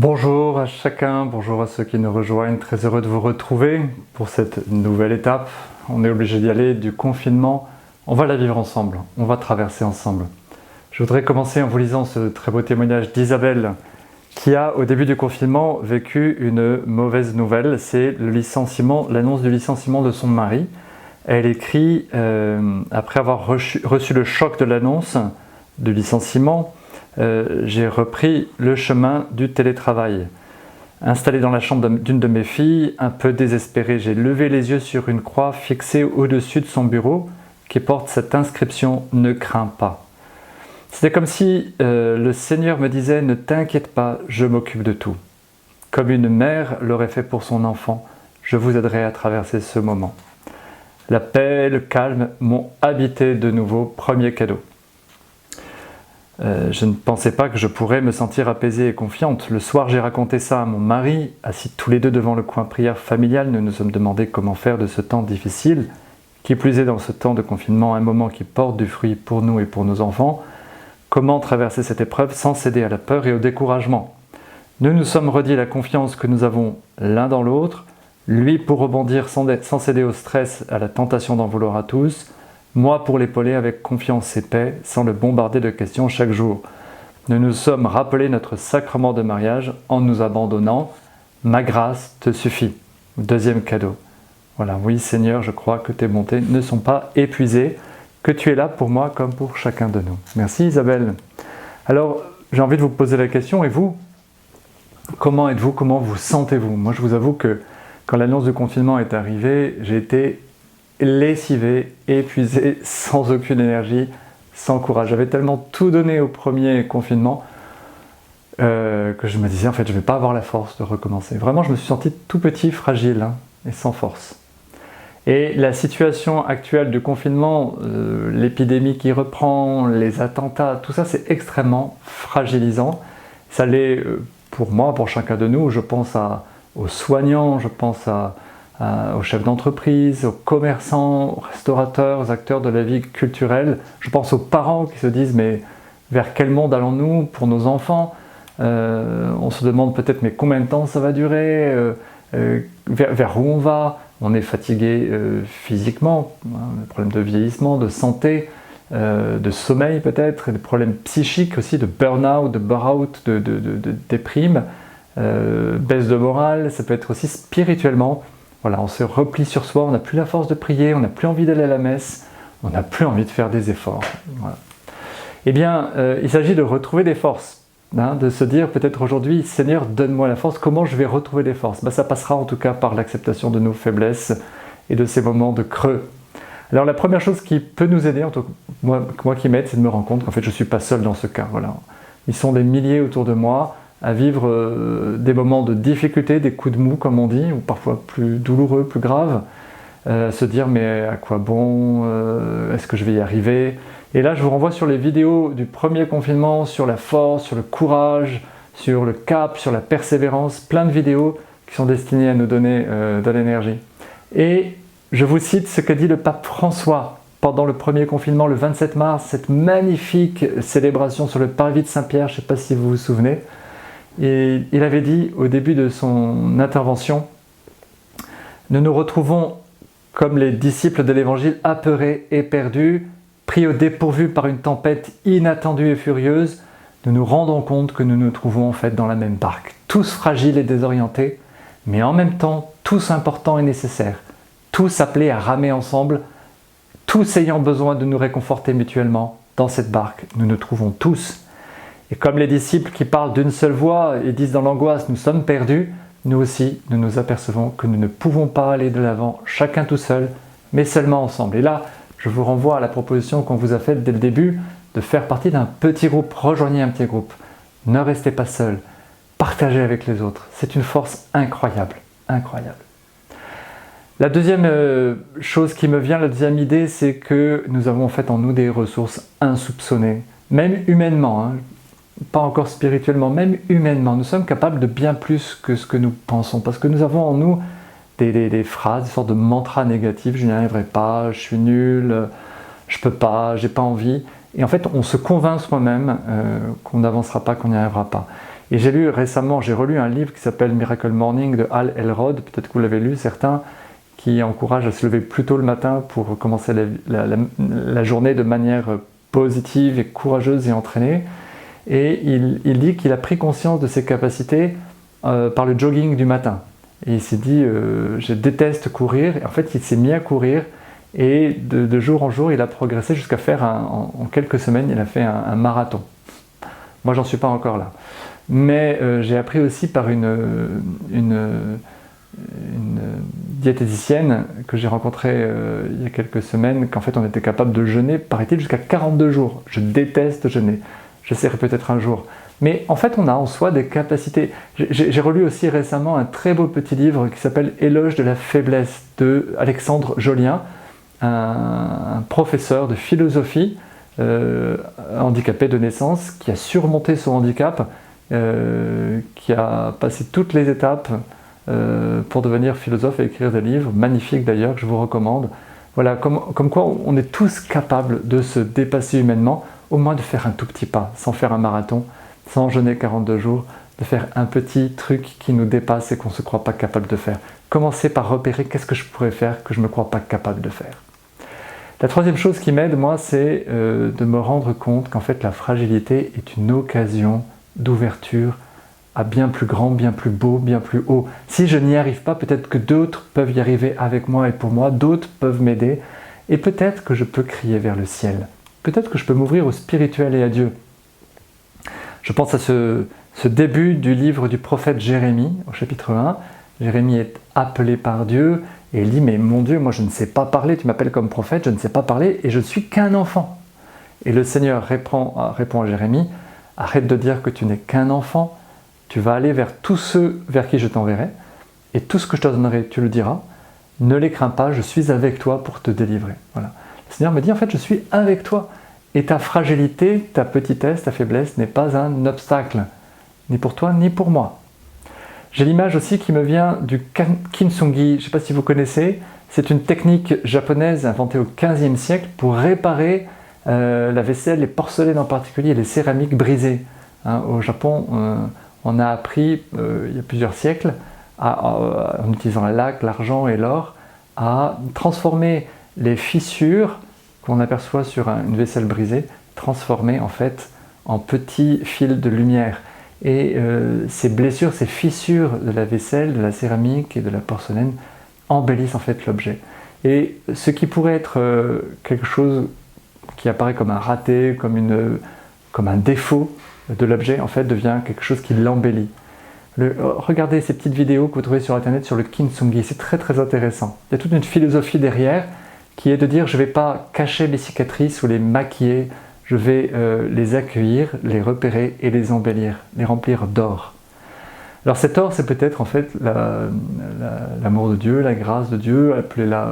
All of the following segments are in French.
Bonjour à chacun, bonjour à ceux qui nous rejoignent, très heureux de vous retrouver pour cette nouvelle étape. On est obligé d'y aller, du confinement, on va la vivre ensemble, on va traverser ensemble. Je voudrais commencer en vous lisant ce très beau témoignage d'Isabelle qui a au début du confinement vécu une mauvaise nouvelle, c'est l'annonce du licenciement de son mari. Elle écrit, après avoir reçu le choc de l'annonce du licenciement, j'ai repris le chemin du télétravail. Installé dans la chambre d'une de mes filles, un peu désespéré, j'ai levé les yeux sur une croix fixée au-dessus de son bureau qui porte cette inscription « Ne crains pas ». C'était comme si le Seigneur me disait « Ne t'inquiète pas, je m'occupe de tout ». Comme une mère l'aurait fait pour son enfant, je vous aiderai à traverser ce moment. La paix, le calme m'ont habité de nouveau, premier cadeau. Je ne pensais pas que je pourrais me sentir apaisée et confiante. Le soir, j'ai raconté ça à mon mari. Assis tous les deux devant le coin prière familial, nous nous sommes demandé comment faire de ce temps difficile. Qui plus est dans ce temps de confinement, un moment qui porte du fruit pour nous et pour nos enfants. Comment traverser cette épreuve sans céder à la peur et au découragement. Nous nous sommes redit la confiance que nous avons l'un dans l'autre. Lui pour rebondir sans céder au stress, à la tentation d'en vouloir à tous. Moi pour l'épauler avec confiance et paix, sans le bombarder de questions chaque jour. Nous nous sommes rappelé notre sacrement de mariage en nous abandonnant. Ma grâce te suffit. Deuxième cadeau. Voilà, oui Seigneur, je crois que tes bontés ne sont pas épuisées, que tu es là pour moi comme pour chacun de nous. Merci Isabelle. Alors, j'ai envie de vous poser la question, et vous? Comment êtes-vous? Comment vous sentez-vous? Moi, je vous avoue que quand l'annonce du confinement est arrivée, j'ai été lessivé, épuisé, sans aucune énergie, sans courage. J'avais tellement tout donné au premier confinement que je me disais en fait je ne vais pas avoir la force de recommencer. Vraiment je me suis senti tout petit, fragile et sans force. Et la situation actuelle du confinement, l'épidémie qui reprend, les attentats, tout ça c'est extrêmement fragilisant. Ça l'est pour moi, pour chacun de nous. Je pense aux soignants, je pense aux chefs d'entreprise, aux commerçants, aux restaurateurs, aux acteurs de la vie culturelle. Je pense aux parents qui se disent mais vers quel monde allons-nous pour nos enfants? On se demande peut-être mais combien de temps ça va durer? Vers où on va? On est fatigué physiquement, des problèmes de vieillissement, de santé, de sommeil peut-être, des problèmes psychiques aussi, de burn-out, de bore-out, de déprime, baisse de morale. Ça peut être aussi spirituellement. Voilà, on se replie sur soi, on n'a plus la force de prier, on n'a plus envie d'aller à la messe, on n'a plus envie de faire des efforts. Voilà. Eh bien, il s'agit de retrouver des forces, de se dire peut-être aujourd'hui, Seigneur, donne-moi la force, comment je vais retrouver des forces? Ça passera en tout cas par l'acceptation de nos faiblesses et de ces moments de creux. Alors la première chose qui peut nous aider, en tout cas, moi qui m'aide, c'est de me rendre compte qu'en fait je ne suis pas seul dans ce cas. Voilà. Ils sont des milliers autour de moi, à vivre des moments de difficulté, des coups de mou comme on dit, ou parfois plus douloureux, plus graves, se dire mais à quoi bon, est-ce que je vais y arriver? Et là je vous renvoie sur les vidéos du premier confinement, sur la force, sur le courage, sur le cap, sur la persévérance, plein de vidéos qui sont destinées à nous donner de l'énergie. Et je vous cite ce qu'a dit le pape François pendant le premier confinement, le 27 mars, cette magnifique célébration sur le parvis de Saint-Pierre, je ne sais pas si vous vous souvenez. Et il avait dit au début de son intervention, « Nous nous retrouvons comme les disciples de l'Évangile apeurés et perdus, pris au dépourvu par une tempête inattendue et furieuse. Nous nous rendons compte que nous nous trouvons en fait dans la même barque, tous fragiles et désorientés, mais en même temps tous importants et nécessaires, tous appelés à ramer ensemble, tous ayant besoin de nous réconforter mutuellement. Dans cette barque, nous nous trouvons tous. » Et comme les disciples qui parlent d'une seule voix et disent dans l'angoisse « nous sommes perdus », nous aussi, nous nous apercevons que nous ne pouvons pas aller de l'avant chacun tout seul, mais seulement ensemble. Et là, je vous renvoie à la proposition qu'on vous a faite dès le début de faire partie d'un petit groupe. Rejoignez un petit groupe. Ne restez pas seul. Partagez avec les autres. C'est une force incroyable. Incroyable. La deuxième chose qui me vient, la deuxième idée, c'est que nous avons en fait en nous des ressources insoupçonnées, même humainement. Pas encore spirituellement, même humainement. Nous sommes capables de bien plus que ce que nous pensons, parce que nous avons en nous des phrases, des sortes de mantras négatifs. Je n'y arriverai pas, je suis nul, je peux pas, j'ai pas envie. Et en fait, on se convainc soi-même qu'on n'avancera pas, qu'on n'y arrivera pas. Et j'ai relu un livre qui s'appelle Miracle Morning de Hal Elrod, peut-être que vous l'avez lu certains, qui encourage à se lever plus tôt le matin pour commencer la journée de manière positive et courageuse et entraînée. Et il dit qu'il a pris conscience de ses capacités par le jogging du matin. Et il s'est dit, je déteste courir. Et en fait, il s'est mis à courir et de jour en jour, il a progressé jusqu'à faire, en quelques semaines, il a fait un marathon. Moi, j'en suis pas encore là. Mais j'ai appris aussi par une diététicienne que j'ai rencontrée il y a quelques semaines qu'en fait, on était capable de jeûner, paraît-il, jusqu'à 42 jours. Je déteste jeûner. J'essaierai peut-être un jour. Mais en fait, on a en soi des capacités. J'ai relu aussi récemment un très beau petit livre qui s'appelle « Éloge de la faiblesse » de Alexandre Jolien, un professeur de philosophie handicapé de naissance, qui a surmonté son handicap, qui a passé toutes les étapes pour devenir philosophe et écrire des livres, magnifiques d'ailleurs, que je vous recommande. Voilà, comme quoi on est tous capables de se dépasser humainement, au moins de faire un tout petit pas, sans faire un marathon, sans jeûner 42 jours, de faire un petit truc qui nous dépasse et qu'on ne se croit pas capable de faire. Commencer par repérer qu'est-ce que je pourrais faire que je ne me crois pas capable de faire. La troisième chose qui m'aide, moi, c'est de me rendre compte qu'en fait la fragilité est une occasion d'ouverture à bien plus grand, bien plus beau, bien plus haut. Si je n'y arrive pas, peut-être que d'autres peuvent y arriver avec moi et pour moi, d'autres peuvent m'aider, et peut-être que je peux crier vers le ciel. Peut-être que je peux m'ouvrir au spirituel et à Dieu. Je pense à ce début du livre du prophète Jérémie, au chapitre 1. Jérémie est appelé par Dieu, et il dit « Mais mon Dieu, moi je ne sais pas parler, tu m'appelles comme prophète, je ne sais pas parler, et je ne suis qu'un enfant. » Et le Seigneur répond à Jérémie « Arrête de dire que tu n'es qu'un enfant, tu vas aller vers tous ceux vers qui je t'enverrai, et tout ce que je te donnerai, tu le diras. Ne les crains pas, je suis avec toi pour te délivrer. » Voilà. Le Seigneur me dit « En fait, je suis avec toi. Et ta fragilité, ta petitesse, ta faiblesse n'est pas un obstacle, ni pour toi, ni pour moi. » J'ai l'image aussi qui me vient du kintsugi, je ne sais pas si vous connaissez, c'est une technique japonaise inventée au XVe siècle pour réparer la vaisselle, les porcelaines en particulier, les céramiques brisées. Au Japon, on a appris, il y a plusieurs siècles, en utilisant la laque, l'argent et l'or, à transformer les fissures qu'on aperçoit sur une vaisselle brisée, transformer en fait en petits fils de lumière. Et ces blessures, ces fissures de la vaisselle, de la céramique et de la porcelaine embellissent en fait l'objet. Et ce qui pourrait être quelque chose qui apparaît comme un raté, comme un défaut de l'objet, en fait devient quelque chose qui l'embellit. Regardez ces petites vidéos que vous trouvez sur internet sur le kintsugi, c'est très très intéressant. Il y a toute une philosophie derrière qui est de dire je ne vais pas cacher mes cicatrices ou les maquiller, je vais les accueillir, les repérer et les embellir, les remplir d'or. Alors cet or, c'est peut-être en fait l'amour de Dieu, la grâce de Dieu, appelez-la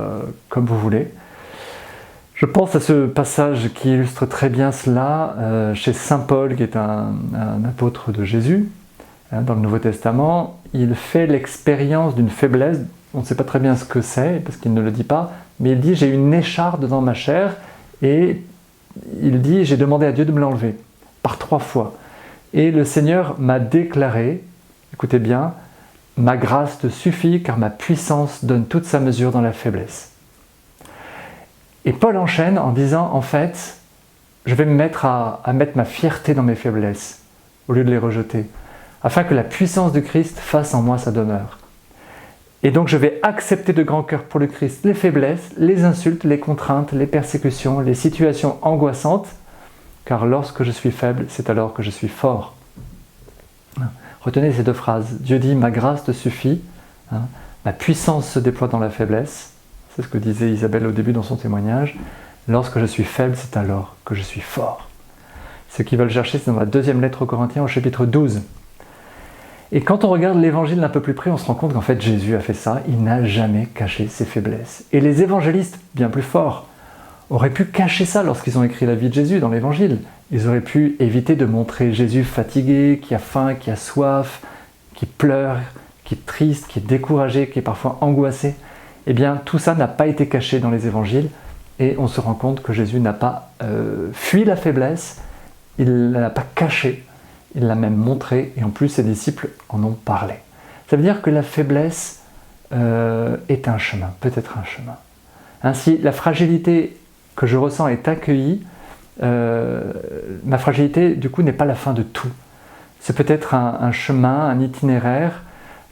comme vous voulez. Je pense à ce passage qui illustre très bien cela chez Saint Paul, qui est un apôtre de Jésus, dans le Nouveau Testament. Il fait l'expérience d'une faiblesse, on ne sait pas très bien ce que c'est, parce qu'il ne le dit pas, mais il dit « j'ai une écharde dans ma chair » et il dit « j'ai demandé à Dieu de me l'enlever » par 3 fois. Et le Seigneur m'a déclaré, écoutez bien, « ma grâce te suffit car ma puissance donne toute sa mesure dans la faiblesse ». Et Paul enchaîne en disant « en fait, je vais me mettre à mettre ma fierté dans mes faiblesses au lieu de les rejeter, afin que la puissance du Christ fasse en moi sa demeure. » Et donc je vais accepter de grand cœur pour le Christ les faiblesses, les insultes, les contraintes, les persécutions, les situations angoissantes, car lorsque je suis faible, c'est alors que je suis fort. Retenez ces 2 phrases. Dieu dit « ma grâce te suffit », ma puissance se déploie dans la faiblesse, c'est ce que disait Isabelle au début dans son témoignage. Lorsque je suis faible, c'est alors que je suis fort. Ce qu'ils veulent chercher, c'est dans la 2e lettre aux Corinthiens au chapitre 12. Et quand on regarde l'évangile d'un peu plus près, on se rend compte qu'en fait Jésus a fait ça, il n'a jamais caché ses faiblesses. Et les évangélistes, bien plus forts, auraient pu cacher ça lorsqu'ils ont écrit la vie de Jésus dans l'évangile. Ils auraient pu éviter de montrer Jésus fatigué, qui a faim, qui a soif, qui pleure, qui est triste, qui est découragé, qui est parfois angoissé. Eh bien, tout ça n'a pas été caché dans les évangiles et on se rend compte que Jésus n'a pas fui la faiblesse, il ne l'a pas cachée. il l'a même montré, et en plus ses disciples en ont parlé. Ça veut dire que la faiblesse est un chemin, peut-être un chemin. Ainsi, la fragilité que je ressens est accueillie. Ma fragilité, du coup, n'est pas la fin de tout. C'est peut-être un chemin, un itinéraire.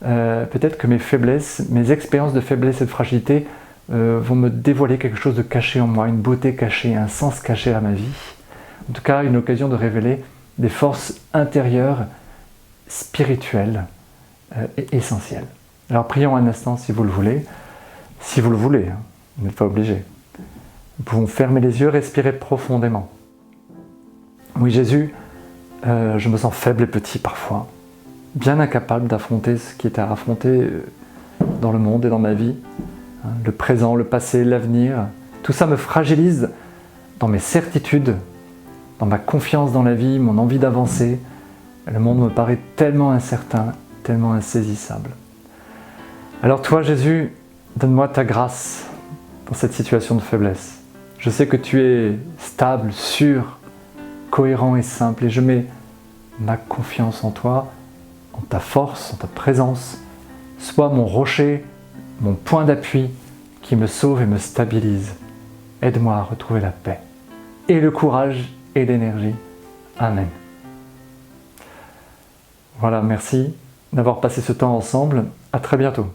Peut-être que mes faiblesses, mes expériences de faiblesse et de fragilité vont me dévoiler quelque chose de caché en moi, une beauté cachée, un sens caché à ma vie. En tout cas, une occasion de révéler des forces intérieures, spirituelles et essentielles. Alors prions un instant si vous le voulez. Si vous le voulez, hein, vous n'êtes pas obligé. Nous pouvons fermer les yeux, respirer profondément. Oui Jésus, je me sens faible et petit parfois, bien incapable d'affronter ce qui est à affronter dans le monde et dans ma vie. Le présent, le passé, l'avenir, tout ça me fragilise dans mes certitudes, dans ma confiance dans la vie, mon envie d'avancer. Le monde me paraît tellement incertain, tellement insaisissable. Alors toi Jésus, donne-moi ta grâce dans cette situation de faiblesse. Je sais que tu es stable, sûr, cohérent et simple, et je mets ma confiance en toi, en ta force, en ta présence. Sois mon rocher, mon point d'appui qui me sauve et me stabilise. Aide-moi à retrouver la paix, et le courage et l'énergie. Amen. Voilà, merci d'avoir passé ce temps ensemble. À très bientôt.